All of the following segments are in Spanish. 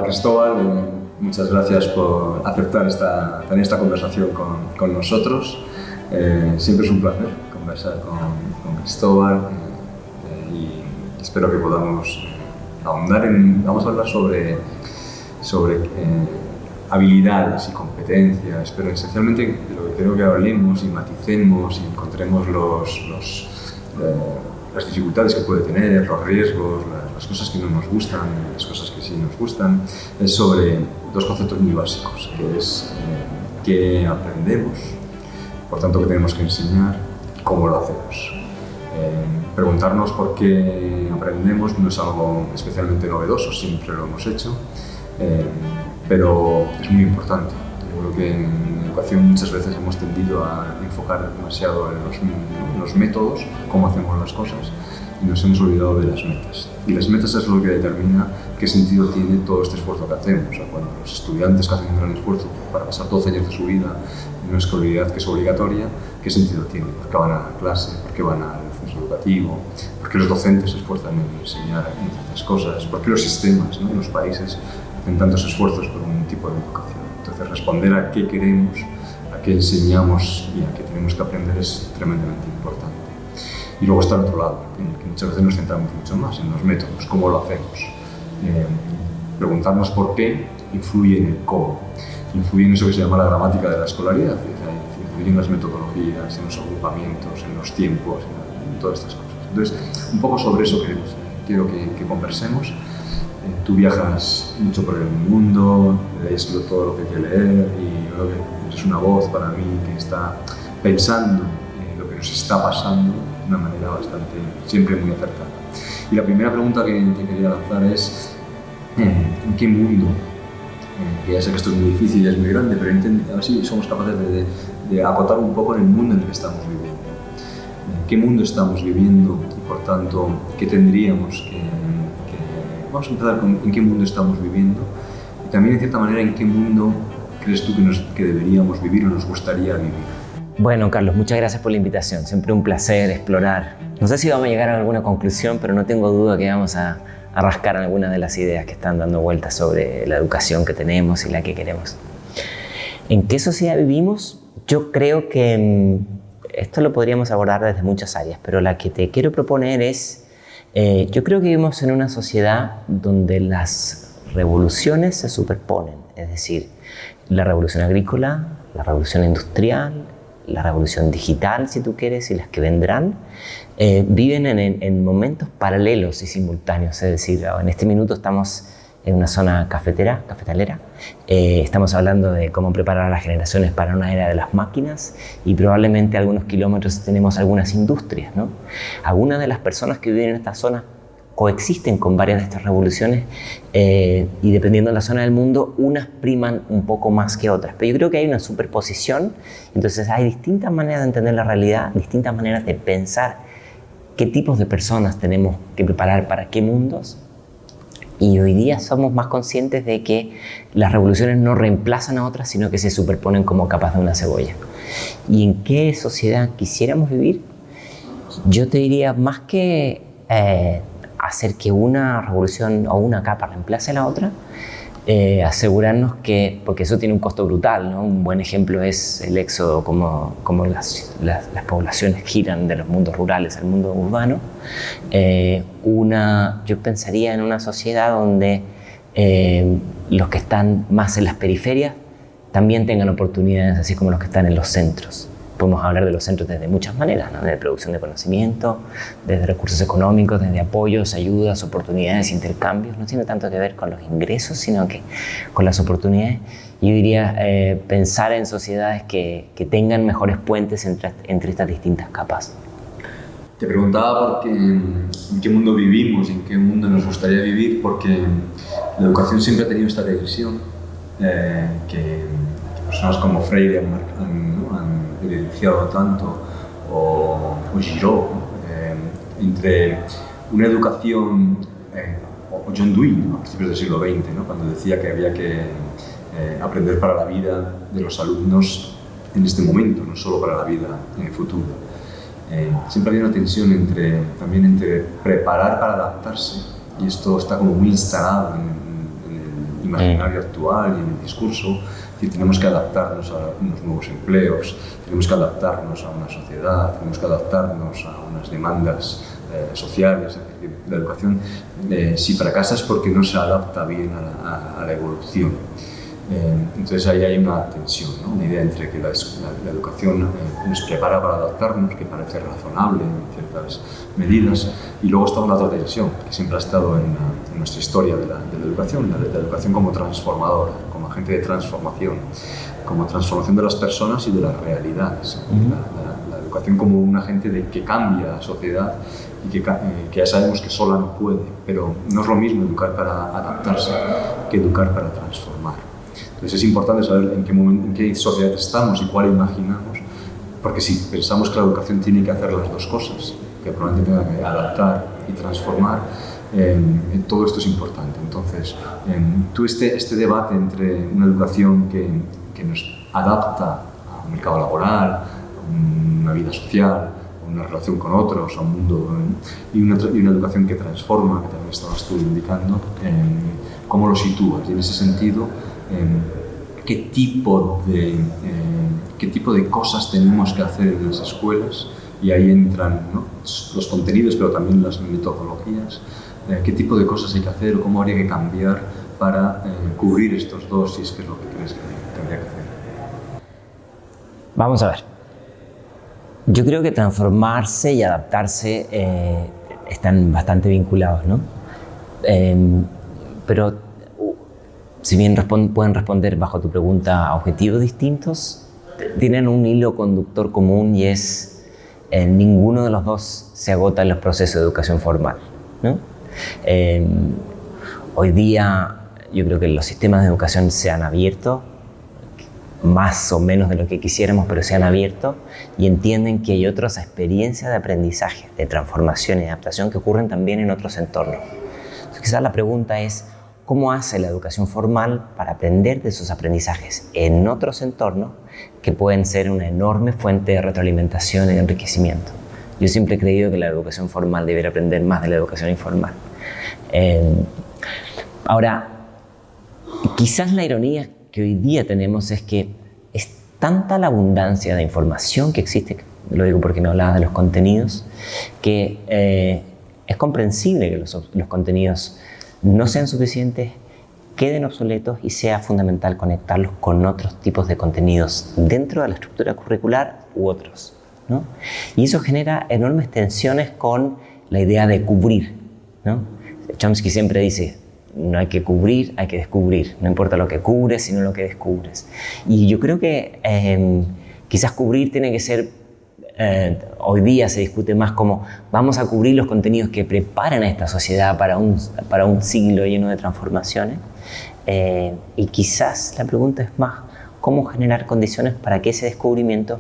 Cristóbal, muchas gracias por aceptar tener esta conversación con nosotros. Siempre es un placer conversar con Cristóbal y espero que podamos ahondar vamos a hablar sobre habilidades y competencias, pero esencialmente de lo que creo que hablemos y maticemos y encontremos las dificultades que puede tener, los riesgos, las cosas que no nos gustan, las cosas que sí nos gustan, es sobre dos conceptos muy básicos, que es qué aprendemos, por tanto qué tenemos que enseñar, cómo lo hacemos. Preguntarnos por qué aprendemos no es algo especialmente novedoso, siempre lo hemos hecho, pero es muy importante. Yo creo que en educación muchas veces hemos tendido a enfocar demasiado en los métodos, cómo hacemos las cosas, y nos hemos olvidado de las metas. Y las metas es lo que determina qué sentido tiene todo este esfuerzo que hacemos. O sea, cuando los estudiantes que hacen un gran esfuerzo para pasar 12 años de su vida en una escolaridad que es obligatoria, ¿qué sentido tiene? ¿Por qué van a la clase? ¿Por qué van al centro educativo? ¿Por qué los docentes se esfuerzan en enseñar estas cosas? ¿Por qué los sistemas, ¿no? en los países hacen tantos esfuerzos por un tipo de educación? Entonces, responder a qué queremos, a qué enseñamos y a qué tenemos que aprender es tremendamente importante. Y luego está el otro lado, que muchas veces nos centramos mucho más en los métodos, cómo lo hacemos. Preguntarnos por qué influye en el cómo, influye en eso que se llama la gramática de la escolaridad, influye en las metodologías, en los agrupamientos, en los tiempos, en todas estas cosas. Entonces, un poco sobre eso quiero que conversemos. Tú viajas mucho por el mundo, lees todo lo que hay que leer y yo creo que eres una voz para mí que está pensando en lo que nos está pasando de una manera siempre muy acertada. Y la primera pregunta que te quería lanzar es ¿en qué mundo? Que ya sé que esto es muy difícil y es muy grande, pero a ver si somos capaces de acotar un poco en el mundo en el que estamos viviendo. ¿En qué mundo estamos viviendo y por tanto qué tendríamos que vamos a empezar con en qué mundo estamos viviendo y también, en cierta manera, en qué mundo crees tú que deberíamos vivir o nos gustaría vivir. Bueno, Carlos, muchas gracias por la invitación. Siempre un placer explorar. No sé si vamos a llegar a alguna conclusión, pero no tengo duda que vamos a rascar algunas de las ideas que están dando vueltas sobre la educación que tenemos y la que queremos. ¿En qué sociedad vivimos? Yo creo que esto lo podríamos abordar desde muchas áreas, pero la que te quiero proponer es yo creo que vivimos en una sociedad donde las revoluciones se superponen, es decir, la revolución agrícola, la revolución industrial, la revolución digital, si tú quieres, y las que vendrán, viven en momentos paralelos y simultáneos, es decir, en este minuto estamos en una zona cafetalera, estamos hablando de cómo preparar a las generaciones para una era de las máquinas y probablemente a algunos kilómetros tenemos algunas industrias, ¿no? Algunas de las personas que viven en esta zona coexisten con varias de estas revoluciones y dependiendo de la zona del mundo, unas priman un poco más que otras. Pero yo creo que hay una superposición, entonces hay distintas maneras de entender la realidad, distintas maneras de pensar qué tipos de personas tenemos que preparar para qué mundos. Y hoy día somos más conscientes de que las revoluciones no reemplazan a otras, sino que se superponen como capas de una cebolla. ¿Y en qué sociedad quisiéramos vivir? Yo te diría, más que hacer que una revolución o una capa reemplace a la otra, asegurarnos que, porque eso tiene un costo brutal, ¿no? Un buen ejemplo es el éxodo, como las poblaciones giran de los mundos rurales al mundo urbano. Yo pensaría en una sociedad donde los que están más en las periferias también tengan oportunidades, así como los que están en los centros. Podemos hablar de los centros desde muchas maneras, ¿no? Desde producción de conocimiento, desde recursos económicos, desde apoyos, ayudas, oportunidades, intercambios. No tiene tanto que ver con los ingresos, sino que con las oportunidades. Yo diría pensar en sociedades que tengan mejores puentes entre estas distintas capas. Te preguntaba en qué mundo vivimos, en qué mundo nos gustaría vivir, porque la educación siempre ha tenido esta tensión que personas como Freire han evidenciado tanto, o Giraud, entre una educación, o John Dewey, ¿no? A principios del siglo XX, ¿no? Cuando decía que había que aprender para la vida de los alumnos en este momento, no solo para la vida futura. Siempre había una tensión entre preparar para adaptarse, y esto está como muy instalado en imaginario actual y en el discurso. Y tenemos que adaptarnos a unos nuevos empleos, tenemos que adaptarnos a una sociedad, tenemos que adaptarnos a unas demandas sociales. Es decir, la educación, si fracasa es porque no se adapta bien a la evolución. Entonces ahí hay una tensión, ¿no? Una idea entre que la educación nos prepara para adaptarnos, que parece razonable en ciertas medidas, y luego está una otra tensión que siempre ha estado en nuestra historia de la educación, la educación como transformadora, como agente de transformación, como transformación de las personas y de las realidades. La educación como un agente que cambia la sociedad y que ya sabemos que sola no puede, pero no es lo mismo educar para adaptarse que educar para transformar. Entonces es importante saber en qué sociedad estamos y cuál imaginamos, porque si pensamos que la educación tiene que hacer las dos cosas, que probablemente tenga que adaptar y transformar, todo esto es importante. Entonces, tú este debate entre una educación que nos adapta a un mercado laboral, a una vida social, a una relación con otros, a un mundo, y una educación que transforma, que también estabas tú indicando, ¿cómo lo sitúas? Y en ese sentido, ¿qué tipo de cosas tenemos que hacer en las escuelas? Y ahí entran, ¿no?, los contenidos, pero también las metodologías. ¿Qué tipo de cosas hay que hacer o cómo habría que cambiar para cubrir estos dos, si es que es lo que crees que tendría que hacer? Vamos a ver. Yo creo que transformarse y adaptarse están bastante vinculados, ¿no? Pero si bien pueden responder bajo tu pregunta a objetivos distintos, tienen un hilo conductor común y es ninguno de los dos se agota en los procesos de educación formal, ¿no? Hoy día yo creo que los sistemas de educación se han abierto, más o menos de lo que quisiéramos, pero se han abierto y entienden que hay otras experiencias de aprendizaje, de transformación y adaptación que ocurren también en otros entornos. Entonces, quizás la pregunta es, ¿cómo hace la educación formal para aprender de sus aprendizajes en otros entornos que pueden ser una enorme fuente de retroalimentación y de enriquecimiento? Yo siempre he creído que la educación formal debería aprender más de la educación informal. Ahora, quizás la ironía que hoy día tenemos es que es tanta la abundancia de información que existe, lo digo porque me hablabas de los contenidos, que es comprensible que los contenidos no sean suficientes, queden obsoletos y sea fundamental conectarlos con otros tipos de contenidos dentro de la estructura curricular u otros, ¿no? Y eso genera enormes tensiones con la idea de cubrir, ¿no? Chomsky siempre dice, no hay que cubrir, hay que descubrir. No importa lo que cubres, sino lo que descubres. Y yo creo que quizás cubrir tiene que ser, hoy día se discute más como vamos a cubrir los contenidos que preparan a esta sociedad para un siglo lleno de transformaciones. Y quizás la pregunta es más, ¿cómo generar condiciones para que ese descubrimiento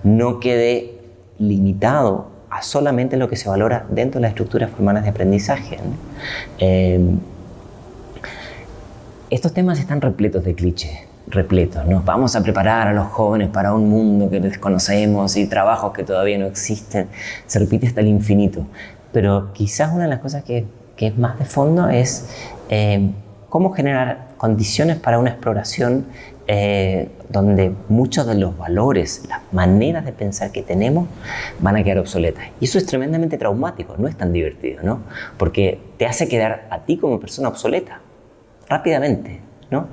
no quede limitado a solamente lo que se valora dentro de las estructuras formales de aprendizaje, ¿no? Estos temas están repletos de clichés, repletos, ¿no? Vamos a preparar a los jóvenes para un mundo que desconocemos y trabajos que todavía no existen. Se repite hasta el infinito. Pero quizás una de las cosas que es más de fondo es cómo generar condiciones para una exploración donde muchos de los valores, las maneras de pensar que tenemos van a quedar obsoletas. Y eso es tremendamente traumático, no es tan divertido, ¿no? Porque te hace quedar a ti como persona obsoleta rápidamente, ¿no?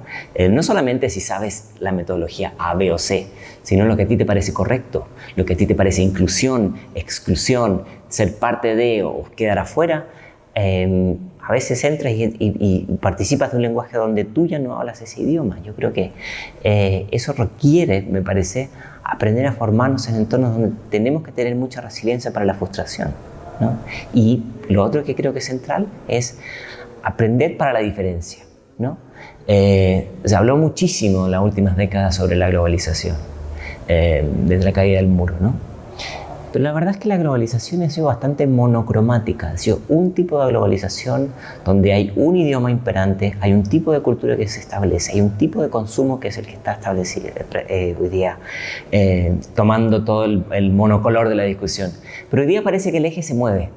No solamente si sabes la metodología A, B o C, sino lo que a ti te parece correcto, lo que a ti te parece inclusión, exclusión, ser parte de o quedar afuera. A veces entras y participas de un lenguaje donde tú ya no hablas ese idioma. Yo creo que eso requiere, me parece, aprender a formarnos en entornos donde tenemos que tener mucha resiliencia para la frustración, ¿no? Y lo otro que creo que es central es aprender para la diferencia, ¿no? Se habló muchísimo en las últimas décadas sobre la globalización, desde la caída del muro, ¿no? Pero la verdad es que la globalización ha sido bastante monocromática. Ha sido un tipo de globalización donde hay un idioma imperante, hay un tipo de cultura que se establece, hay un tipo de consumo que es el que está establecido hoy día, tomando todo el monocolor de la discusión. Pero hoy día parece que el eje se mueve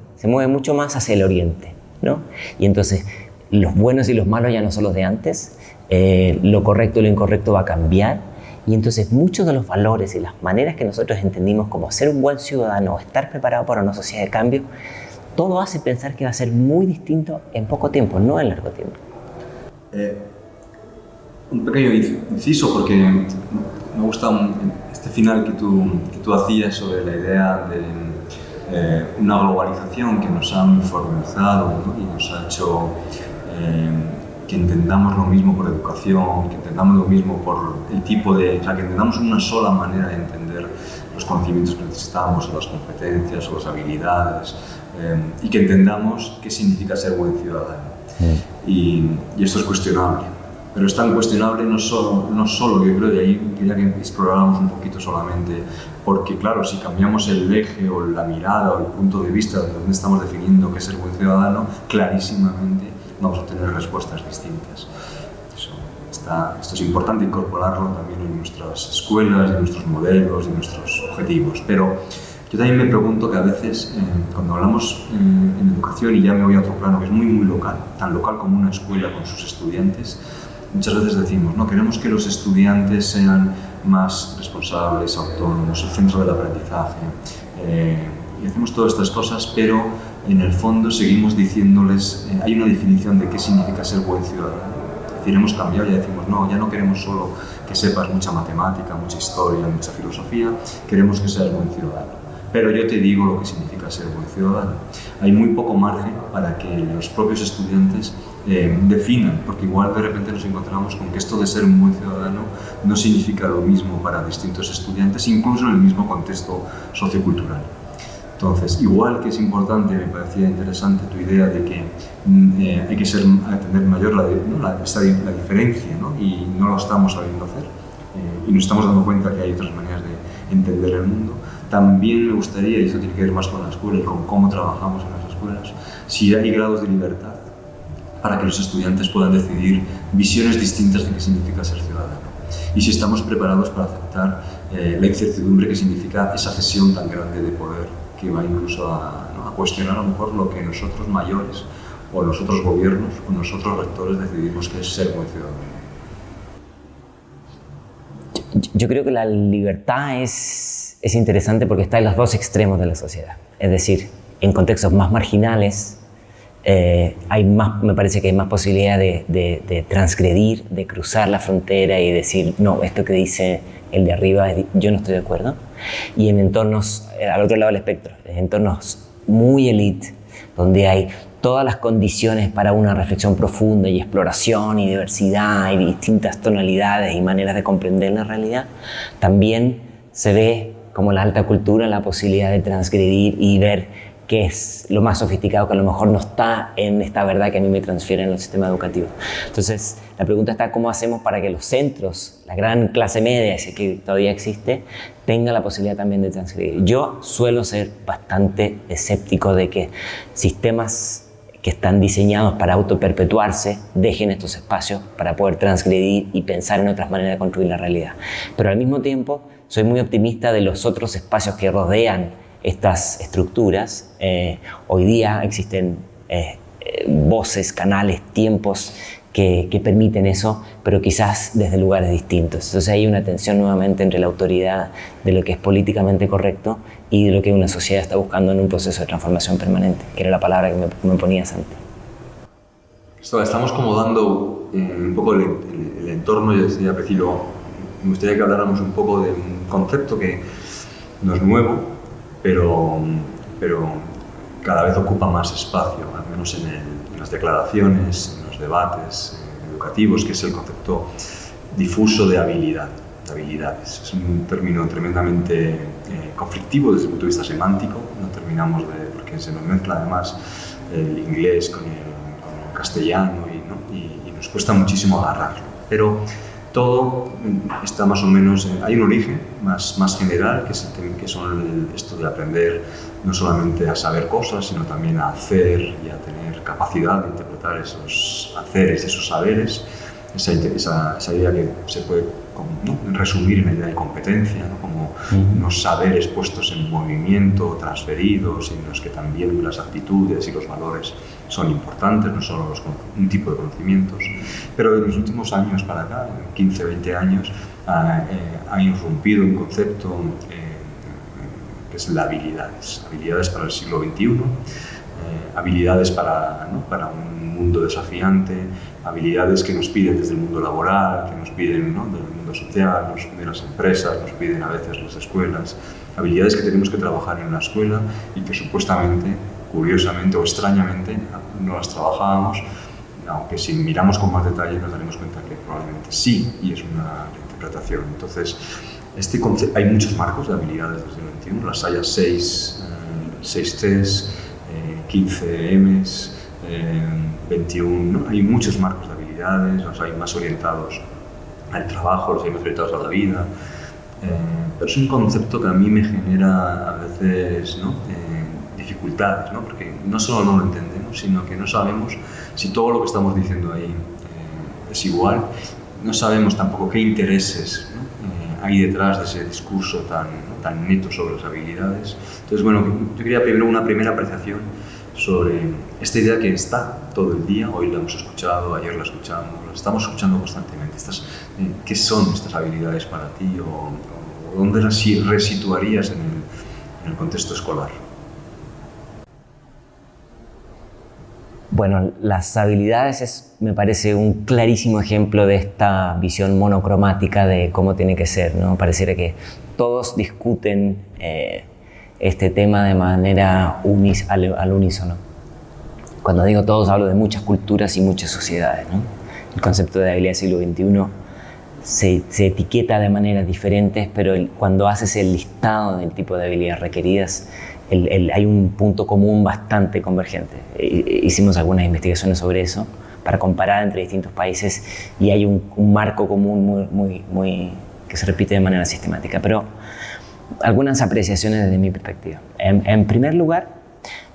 mucho más hacia el oriente, ¿no? Y entonces los buenos y los malos ya no son los de antes, lo correcto y lo incorrecto va a cambiar, y entonces muchos de los valores y las maneras que nosotros entendimos como ser un buen ciudadano o estar preparado para una sociedad de cambio, todo hace pensar que va a ser muy distinto en poco tiempo, no en largo tiempo. Un pequeño inciso, porque me gusta este final que tú hacías sobre la idea de una globalización que nos ha uniformizado, ¿no? Y nos ha hecho que entendamos lo mismo por educación, que entendamos lo mismo por el tipo de... O sea, que entendamos una sola manera de entender los conocimientos que necesitamos, o las competencias, o las habilidades, y que entendamos qué significa ser buen ciudadano. Y esto es cuestionable. Pero es tan cuestionable no solo, yo creo, de ahí quería que exploráramos un poquito solamente, porque claro, si cambiamos el eje o la mirada o el punto de vista de donde estamos definiendo qué es ser buen ciudadano, clarísimamente vamos a tener respuestas distintas. Esto es importante incorporarlo también en nuestras escuelas, en nuestros modelos, en nuestros objetivos. Pero yo también me pregunto que a veces, cuando hablamos en educación, y ya me voy a otro plano que es muy, muy local, tan local como una escuela con sus estudiantes, muchas veces decimos, no, queremos que los estudiantes sean más responsables, autónomos, el centro del aprendizaje, y hacemos todas estas cosas, pero en el fondo seguimos diciéndoles, hay una definición de qué significa ser buen ciudadano. Es decir, hemos cambiado, ya decimos, no, ya no queremos solo que sepas mucha matemática, mucha historia, mucha filosofía, queremos que seas buen ciudadano. Pero yo te digo lo que significa ser buen ciudadano. Hay muy poco margen para que los propios estudiantes definan, porque igual de repente nos encontramos con que esto de ser un buen ciudadano no significa lo mismo para distintos estudiantes, incluso en el mismo contexto sociocultural. Entonces, igual que es importante, me parecía interesante tu idea de que hay que tener mayor la diferencia, ¿no? Y no lo estamos sabiendo hacer, y nos estamos dando cuenta que hay otras maneras de entender el mundo. También me gustaría, y eso tiene que ver más con la escuela y con cómo trabajamos en las escuelas, si hay grados de libertad para que los estudiantes puedan decidir visiones distintas de qué significa ser ciudadano. Y si estamos preparados para aceptar la incertidumbre que significa esa cesión tan grande de poder, que va incluso a cuestionar a lo mejor lo que nosotros mayores, o los otros gobiernos, o nosotros rectores decidimos que es ser buen ciudadano. Yo creo que la libertad es interesante porque está en los dos extremos de la sociedad. Es decir, en contextos más marginales me parece que hay más posibilidad de transgredir, de cruzar la frontera y decir, no, esto que dice el de arriba, yo no estoy de acuerdo. Y en entornos, al otro lado del espectro, en entornos muy elite, donde hay todas las condiciones para una reflexión profunda y exploración y diversidad y distintas tonalidades y maneras de comprender la realidad, también se ve como la alta cultura la posibilidad de transgredir y ver qué es lo más sofisticado que a lo mejor no está en esta verdad que a mí me transfieren en el sistema educativo. Entonces, la pregunta está cómo hacemos para que los centros, la gran clase media, si es que todavía existe, tenga la posibilidad también de transgredir. Yo suelo ser bastante escéptico de que sistemas que están diseñados para autoperpetuarse dejen estos espacios para poder transgredir y pensar en otras maneras de construir la realidad. Pero al mismo tiempo, soy muy optimista de los otros espacios que rodean estas estructuras. Hoy día existen voces, canales, tiempos que permiten eso, pero quizás desde lugares distintos. Entonces hay una tensión nuevamente entre la autoridad de lo que es políticamente correcto y de lo que una sociedad está buscando en un proceso de transformación permanente, que era la palabra que me ponías antes. Estamos como dando un poco el entorno, yo decía, me gustaría que habláramos un poco de un concepto que no es nuevo, pero cada vez ocupa más espacio, al menos en las declaraciones, en los debates educativos, que es el concepto difuso de habilidades. Es un término tremendamente conflictivo desde el punto de vista semántico, no terminamos porque se nos mezcla además el inglés con el castellano y nos cuesta muchísimo agarrarlo. Pero todo está más o menos, hay un origen más general, que son esto de aprender no solamente a saber cosas, sino también a hacer y a tener capacidad de interpretar esos haceres, esos saberes, esa idea que se puede ¿no? Resumir en la idea de competencia, ¿no? Como unos saberes puestos en movimiento, transferidos, en los que también las actitudes y los valores son importantes, no solo un tipo de conocimientos. Pero en los últimos años para acá, 15, 20 años, ha irrumpido un concepto que es la habilidades. Habilidades para el siglo XXI, habilidades para un mundo desafiante, habilidades que nos piden desde el mundo laboral, que nos piden, ¿no?, del mundo social, nos piden las empresas, nos piden a veces las escuelas, habilidades que tenemos que trabajar en la escuela y que supuestamente, curiosamente o extrañamente, no las trabajábamos, aunque si miramos con más detalle nos daremos cuenta que probablemente sí, y es una interpretación. Entonces, hay muchos marcos de habilidades desde el 21, las hay 6 Cs, 15 Ms, 21, ¿no? Hay muchos marcos de habilidades, los hay más orientados al trabajo, los hay más orientados a la vida, pero es un concepto que a mí me genera a veces, ¿no?, dificultades, ¿no? Porque no solo no lo entendemos, sino que no sabemos si todo lo que estamos diciendo ahí es igual, no sabemos tampoco qué intereses, ¿no?, hay detrás de ese discurso tan neto sobre las habilidades. Entonces, bueno, yo quería primero una primera apreciación sobre esta idea que está todo el día, hoy la hemos escuchado, ayer la escuchamos, la estamos escuchando constantemente. ¿Qué son estas habilidades para ti o dónde las resituarías en el contexto escolar? Bueno, las habilidades me parece un clarísimo ejemplo de esta visión monocromática de cómo tiene que ser, ¿no? Pareciera que todos discuten este tema de manera al unísono. Cuando digo todos, hablo de muchas culturas y muchas sociedades, ¿no? El concepto de habilidad del siglo XXI se etiqueta de maneras diferentes, pero cuando haces el listado del tipo de habilidades requeridas, hay un punto común bastante convergente. Hicimos algunas investigaciones sobre eso para comparar entre distintos países y hay un marco común muy que se repite de manera sistemática. Pero algunas apreciaciones desde mi perspectiva. En primer lugar,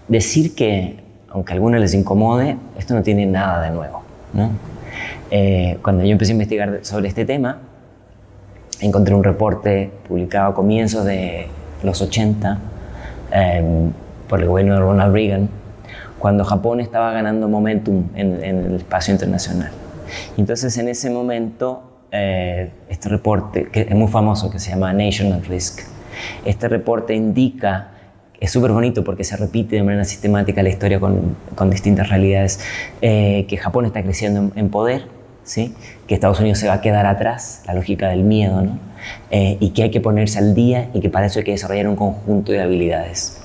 decir que, aunque a algunos les incomode, esto no tiene nada de nuevo, ¿no? Cuando yo empecé a investigar sobre este tema, encontré un reporte publicado a comienzos de los 80 por el gobierno de Ronald Reagan, cuando Japón estaba ganando momentum en el espacio internacional. Y entonces, en ese momento, este reporte, que es muy famoso, que se llama Nation at Risk, este reporte indica, es súper bonito porque se repite de manera sistemática la historia con distintas realidades, que Japón está creciendo en poder, ¿sí?, que Estados Unidos se va a quedar atrás, la lógica del miedo, ¿no?, y que hay que ponerse al día y que para eso hay que desarrollar un conjunto de habilidades.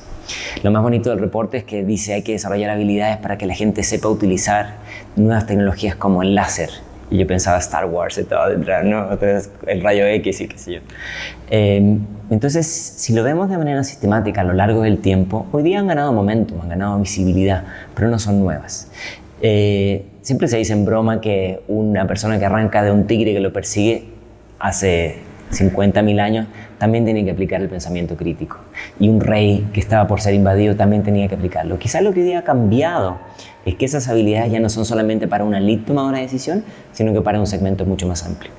Lo más bonito del reporte es que dice hay que desarrollar habilidades para que la gente sepa utilizar nuevas tecnologías como el láser. Y yo pensaba Star Wars y todo detrás, ¿no? Entonces, el rayo X y qué sé yo. Entonces, si lo vemos de manera sistemática a lo largo del tiempo, hoy día han ganado momentum, han ganado visibilidad, pero no son nuevas. Siempre se dice en broma que una persona que arranca de un tigre que lo persigue hace 50.000 años también tiene que aplicar el pensamiento crítico. Y un rey que estaba por ser invadido también tenía que aplicarlo. Quizás lo que hoy día ha cambiado es que esas habilidades ya no son solamente para una élite tomadora de decisión, sino que para un segmento mucho más amplio.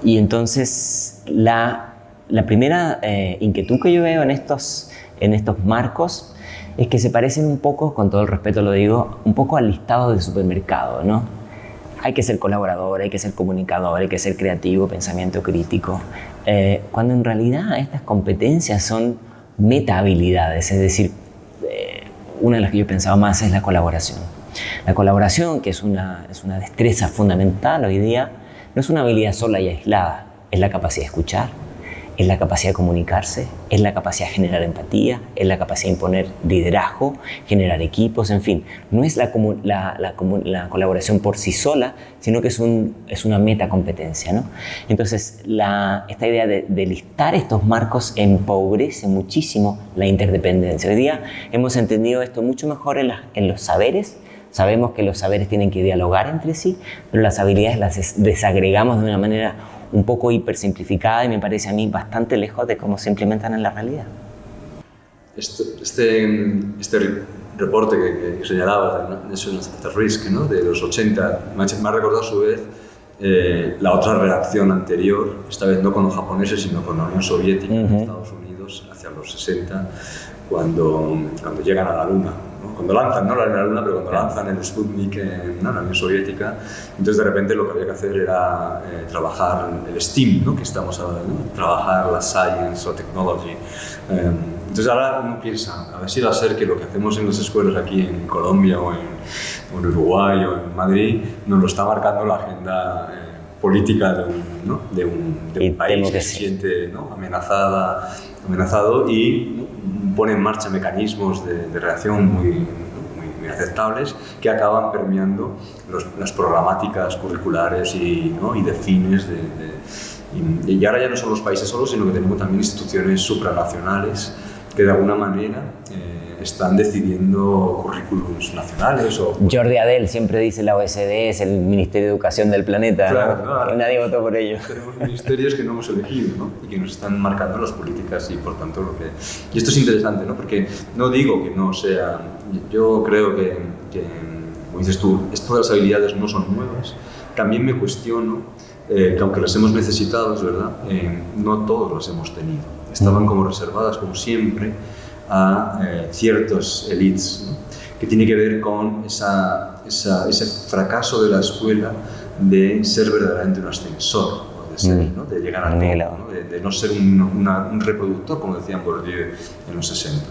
Y entonces la primera inquietud que yo veo en estos marcos es que se parecen un poco, con todo el respeto lo digo, un poco al listado de supermercado, ¿no? Hay que ser colaborador, hay que ser comunicador, hay que ser creativo, pensamiento crítico, cuando en realidad estas competencias son meta habilidades, es decir, una de las que yo pensaba más es la colaboración. La colaboración, que es una destreza fundamental hoy día, no es una habilidad sola y aislada, es la capacidad de escuchar, es la capacidad de comunicarse, es la capacidad de generar empatía, es la capacidad de imponer liderazgo, generar equipos, en fin. No es la colaboración por sí sola, sino que es una metacompetencia, ¿no? Entonces, esta idea de listar estos marcos empobrece muchísimo la interdependencia. Hoy día hemos entendido esto mucho mejor en los saberes. Sabemos que los saberes tienen que dialogar entre sí, pero las habilidades las desagregamos de una manera un poco hipersimplificada y me parece a mí bastante lejos de cómo se implementan en la realidad. Este reporte que señalabas de Nation at Risk, ¿no?, de los 80, me ha recordado a su vez la otra reacción anterior, esta vez no con los japoneses, sino con la Unión Soviética, Estados Unidos, hacia los 60, cuando llegan a la Luna, ¿no? Cuando lanzan, no la Luna, pero cuando lanzan el Sputnik en la Unión Soviética. Entonces de repente lo que había que hacer era trabajar el STEAM, ¿no? Que estamos hablando, ¿no? Trabajar la Science o Technology. Entonces ahora uno piensa, a ver si va a ser que lo que hacemos en las escuelas aquí en Colombia o en Uruguay o en Madrid nos lo está marcando la agenda política de un país que se siente, ¿no? amenazado y, ¿no? Pone en marcha mecanismos de reacción muy aceptables que acaban permeando las programáticas curriculares y de fines y ahora ya no son los países solos, sino que tenemos también instituciones supranacionales que de alguna manera están decidiendo currículums nacionales. Jordi Adel siempre dice la OSD es el Ministerio de Educación del planeta, claro, ¿no? Que nadie votó por ello. Tenemos ministerios que no hemos elegido, ¿no? Y que nos están marcando las políticas y por tanto Y esto es interesante, ¿no? Porque no digo que no sea... Yo creo que como dices tú, estas las habilidades no son nuevas. También me cuestiono que aunque las hemos necesitado, es verdad, no todos las hemos tenido. Estaban como reservadas, como siempre, a ciertos élites, ¿no? Que tiene que ver con ese fracaso de la escuela de ser verdaderamente un ascensor, ¿no? De llegar al top, ¿no? De no ser un reproductor, como decían Bourdieu en los 60.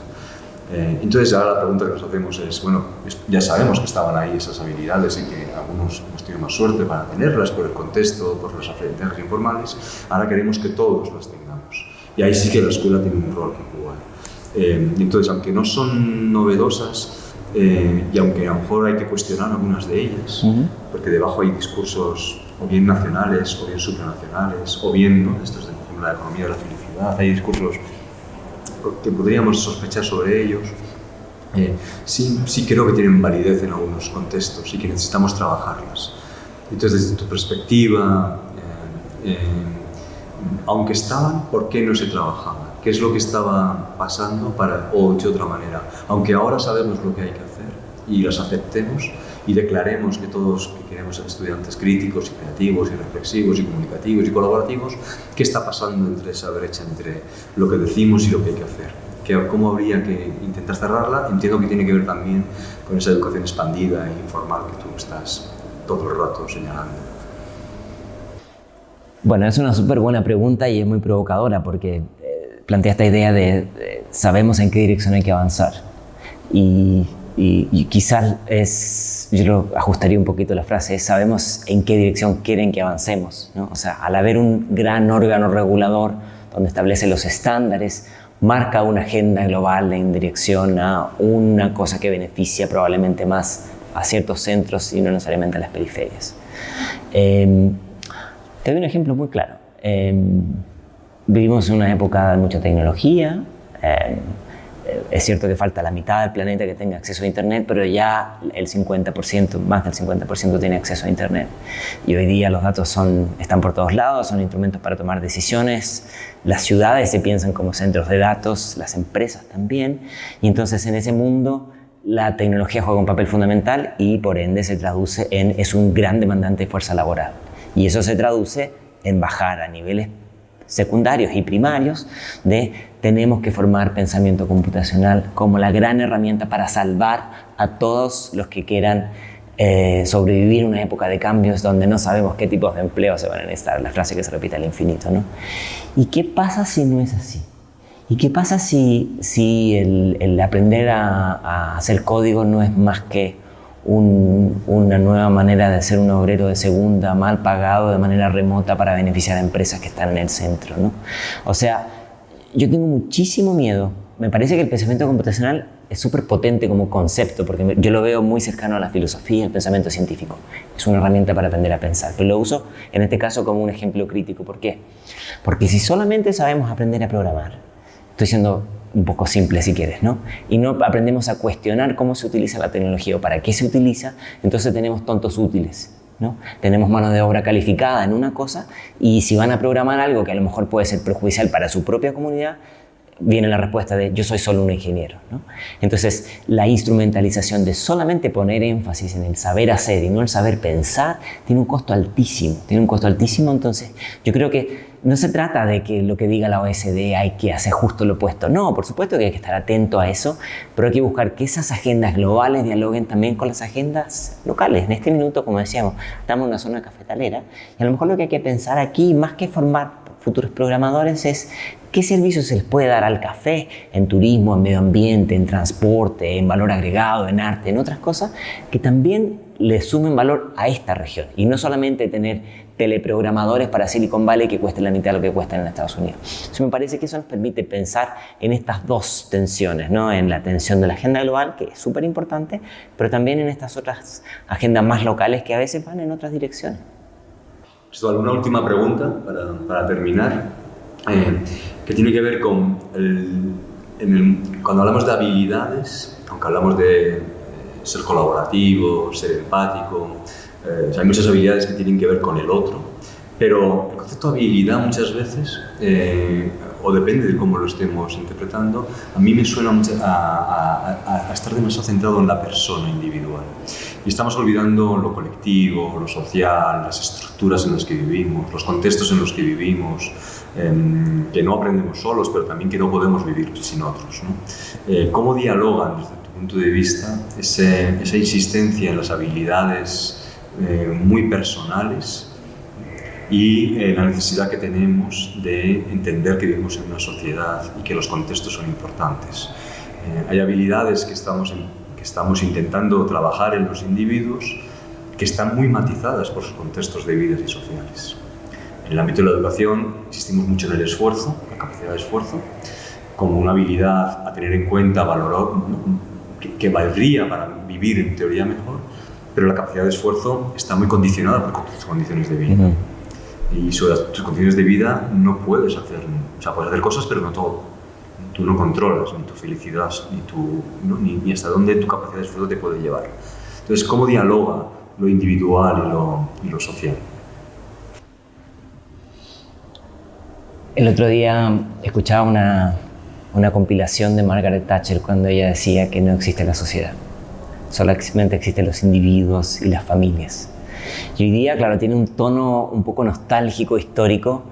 Entonces ahora la pregunta que nos hacemos es, bueno, ya sabemos que estaban ahí esas habilidades y que algunos hemos tenido más suerte para tenerlas por el contexto, por los aprendizajes informales, ahora queremos que todos las tengamos. Y ahí sí que la escuela tiene un rol que jugar. Entonces, aunque no son novedosas y aunque a lo mejor hay que cuestionar algunas de ellas, porque debajo hay discursos o bien nacionales o bien supranacionales o bien, ¿no? Estos de, por ejemplo, la economía de la felicidad, hay discursos que podríamos sospechar sobre ellos. Sí creo que tienen validez en algunos contextos y que necesitamos trabajarlas. Entonces, desde tu perspectiva, aunque estaban, ¿por qué no se trabajaban? ¿Qué es lo que estaba pasando o de otra manera? Aunque ahora sabemos lo que hay que hacer y las aceptemos y declaremos que todos que queremos ser estudiantes críticos y creativos y reflexivos y comunicativos y colaborativos, ¿qué está pasando entre esa brecha entre lo que decimos y lo que hay que hacer? ¿Cómo habría que intentar cerrarla? Entiendo que tiene que ver también con esa educación expandida e informal que tú estás todo el rato señalando. Bueno, es una súper buena pregunta y es muy provocadora porque plantea esta idea de sabemos en qué dirección hay que avanzar y quizás yo lo ajustaría un poquito la frase, es sabemos en qué dirección quieren que avancemos, ¿no? O sea, al haber un gran órgano regulador donde establece los estándares, marca una agenda global en dirección a una cosa que beneficia probablemente más a ciertos centros y no necesariamente a las periferias. Te doy un ejemplo muy claro. Vivimos en una época de mucha tecnología. Es cierto que falta la mitad del planeta que tenga acceso a Internet, pero ya el 50%, más del 50% tiene acceso a Internet. Y hoy día los datos están por todos lados, son instrumentos para tomar decisiones. Las ciudades se piensan como centros de datos, las empresas también. Y entonces en ese mundo la tecnología juega un papel fundamental y por ende se traduce es un gran demandante de fuerza laboral. Y eso se traduce en bajar a niveles secundarios y primarios tenemos que formar pensamiento computacional como la gran herramienta para salvar a todos los que quieran sobrevivir en una época de cambios donde no sabemos qué tipos de empleos se van a necesitar, la frase que se repite al infinito, ¿no? ¿Y qué pasa si no es así? ¿Y qué pasa si el aprender a hacer código no es más que una nueva manera de ser un obrero de segunda, mal pagado de manera remota para beneficiar a empresas que están en el centro, ¿no? O sea, yo tengo muchísimo miedo. Me parece que el pensamiento computacional es súper potente como concepto, porque yo lo veo muy cercano a la filosofía y al pensamiento científico. Es una herramienta para aprender a pensar, pero lo uso en este caso como un ejemplo crítico. ¿Por qué? Porque si solamente sabemos aprender a programar, estoy siendo un poco simple si quieres, ¿no? Y no aprendemos a cuestionar cómo se utiliza la tecnología o para qué se utiliza, entonces tenemos tontos útiles, ¿no? Tenemos mano de obra calificada en una cosa y si van a programar algo que a lo mejor puede ser perjudicial para su propia comunidad, viene la respuesta de yo soy solo un ingeniero, ¿no? Entonces, la instrumentalización de solamente poner énfasis en el saber hacer y no el saber pensar tiene un costo altísimo. Entonces, yo creo que no se trata de que lo que diga la OSD hay que hacer justo lo opuesto. No, por supuesto que hay que estar atento a eso, pero hay que buscar que esas agendas globales dialoguen también con las agendas locales. En este minuto, como decíamos, estamos en una zona cafetalera y a lo mejor lo que hay que pensar aquí, más que formar futuros programadores, es qué servicios se les puede dar al café en turismo, en medio ambiente, en transporte, en valor agregado, en arte, en otras cosas que también le sumen valor a esta región y no solamente tener teleprogramadores para Silicon Valley que cuesten la mitad de lo que cuestan en Estados Unidos. Entonces me parece que eso nos permite pensar en estas dos tensiones, ¿no? En la tensión de la agenda global, que es súper importante, pero también en estas otras agendas más locales que a veces van en otras direcciones. Una última pregunta para terminar, que tiene que ver con cuando hablamos de habilidades, aunque hablamos de ser colaborativo, ser empático, hay muchas habilidades que tienen que ver con el otro, pero el concepto de habilidad muchas veces, o depende de cómo lo estemos interpretando, a mí me suena a estar demasiado centrado en la persona individual. Y estamos olvidando lo colectivo, lo social, las estructuras en las que vivimos, los contextos en los que vivimos, que no aprendemos solos, pero también que no podemos vivir sin otros, ¿no? ¿Cómo dialogan desde tu punto de vista esa insistencia en las habilidades muy personales y la necesidad que tenemos de entender que vivimos en una sociedad y que los contextos son importantes? Hay habilidades que estamos intentando trabajar en los individuos que están muy matizadas por sus contextos de vida y sociales. En el ámbito de la educación insistimos mucho en el esfuerzo, la capacidad de esfuerzo, como una habilidad a tener en cuenta, valorar, que valdría para vivir en teoría mejor, pero la capacidad de esfuerzo está muy condicionada por tus condiciones de vida. Y sobre tus condiciones de vida no puedes hacer, o sea, puedes hacer cosas, pero no todo. Tú no controlas ni tu felicidad, ni hasta dónde tu capacidad de esfuerzo te puede llevar. Entonces, ¿cómo dialoga lo individual y lo social? El otro día escuchaba una compilación de Margaret Thatcher cuando ella decía que no existe la sociedad, solamente existen los individuos y las familias. Y hoy día, claro, tiene un tono un poco nostálgico, histórico,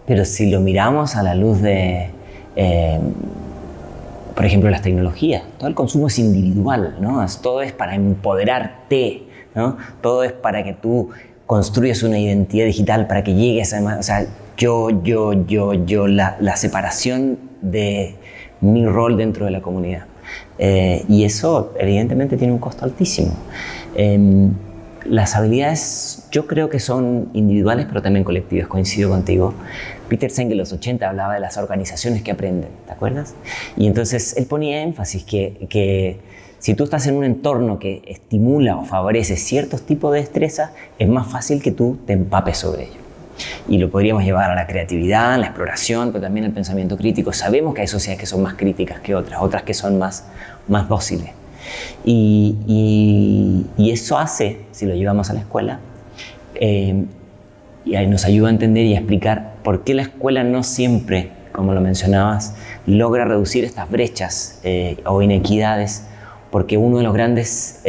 pero si lo miramos a la luz de, por ejemplo, las tecnologías, todo el consumo es individual, ¿no? Todo es para empoderarte, ¿no? Todo es para que tú construyas una identidad digital, para que llegues a... O sea, la separación de mi rol dentro de la comunidad. Y eso, evidentemente, tiene un costo altísimo. Las habilidades, yo creo que son individuales, pero también colectivas, coincido contigo. Peter Senge en los 80 hablaba de las organizaciones que aprenden, ¿te acuerdas? Y entonces él ponía énfasis que si tú estás en un entorno que estimula o favorece ciertos tipos de destreza, es más fácil que tú te empapes sobre ello. Y lo podríamos llevar a la creatividad, a la exploración, pero también al pensamiento crítico. Sabemos que hay sociedades que son más críticas que otras que son más dóciles. Y eso hace, si lo llevamos a la escuela, y nos ayuda a entender y a explicar por qué la escuela no siempre, como lo mencionabas, logra reducir estas brechas o inequidades, porque uno de los grandes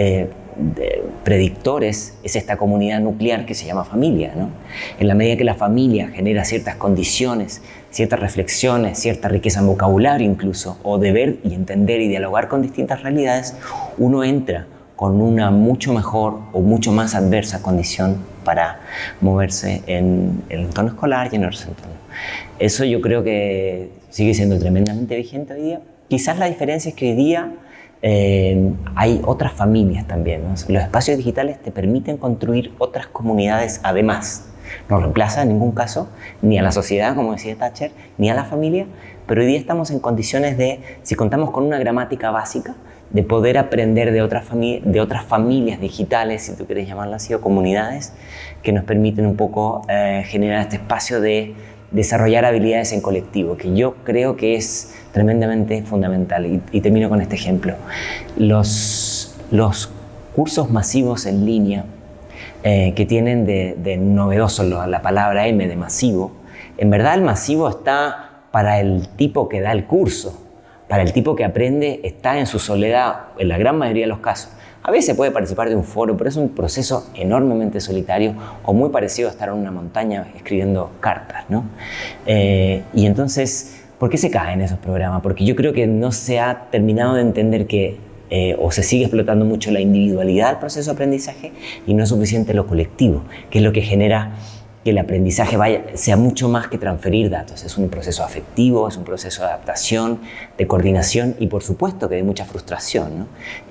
predictores es esta comunidad nuclear que se llama familia, ¿no? En la medida que la familia genera ciertas condiciones, ciertas reflexiones, cierta riqueza en vocabulario incluso, o de ver y entender y dialogar con distintas realidades, uno entra con una mucho mejor o mucho más adversa condición para moverse en el entorno escolar y en otros entornos. Eso yo creo que sigue siendo tremendamente vigente hoy día. Quizás la diferencia es que hoy día hay otras familias también, ¿no? Los espacios digitales te permiten construir otras comunidades además. No reemplaza en ningún caso ni a la sociedad, como decía Thatcher, ni a la familia, pero hoy día estamos en condiciones de, si contamos con una gramática básica, de poder aprender de otras familias digitales, si tú quieres llamarlo así, o comunidades, que nos permiten un poco generar este espacio de desarrollar habilidades en colectivo, que yo creo que es tremendamente fundamental. Y termino con este ejemplo. Los cursos masivos en línea que tienen de novedoso la palabra M de masivo, en verdad el masivo está para el tipo que da el curso, para el tipo que aprende, está en su soledad en la gran mayoría de los casos. A veces puede participar de un foro, pero es un proceso enormemente solitario o muy parecido a estar en una montaña escribiendo cartas, ¿no? Y entonces, ¿por qué se caen esos programas? Porque yo creo que no se ha terminado de entender que o se sigue explotando mucho la individualidad del proceso de aprendizaje y no es suficiente lo colectivo, que es lo que genera que el aprendizaje sea mucho más que transferir datos. Es un proceso afectivo, es un proceso de adaptación, de coordinación y por supuesto que de mucha frustración, ¿no?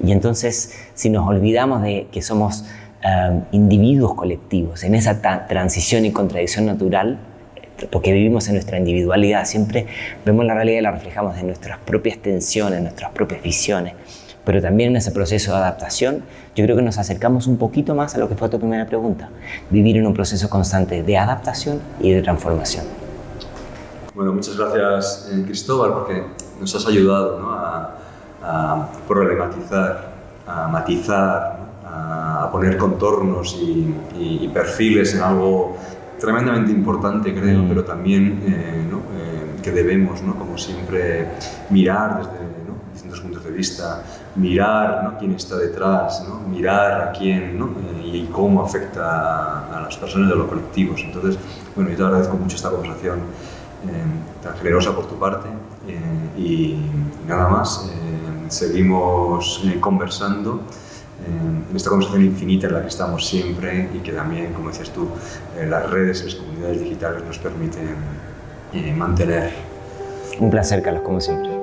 Y entonces, si nos olvidamos de que somos individuos colectivos, en esa transición y contradicción natural, porque vivimos en nuestra individualidad, siempre vemos la realidad y la reflejamos en nuestras propias tensiones, nuestras propias visiones, pero también en ese proceso de adaptación, yo creo que nos acercamos un poquito más a lo que fue tu primera pregunta, vivir en un proceso constante de adaptación y de transformación. Bueno, muchas gracias, Cristóbal, porque nos has ayudado, ¿no?, a problematizar, a matizar, ¿no?, a poner contornos y perfiles en algo tremendamente importante, creo, pero también que debemos, ¿no?, como siempre, mirar desde distintos puntos de vista, mirar, ¿no?, quién está detrás, ¿no?, mirar a quién, ¿no?, y cómo afecta a las personas y a los colectivos. Entonces, bueno, yo te agradezco mucho esta conversación tan generosa por tu parte y nada más, seguimos conversando en esta conversación infinita en la que estamos siempre y que también, como decías tú, las redes y las comunidades digitales nos permiten mantener. Un placer, Carlos, como siempre.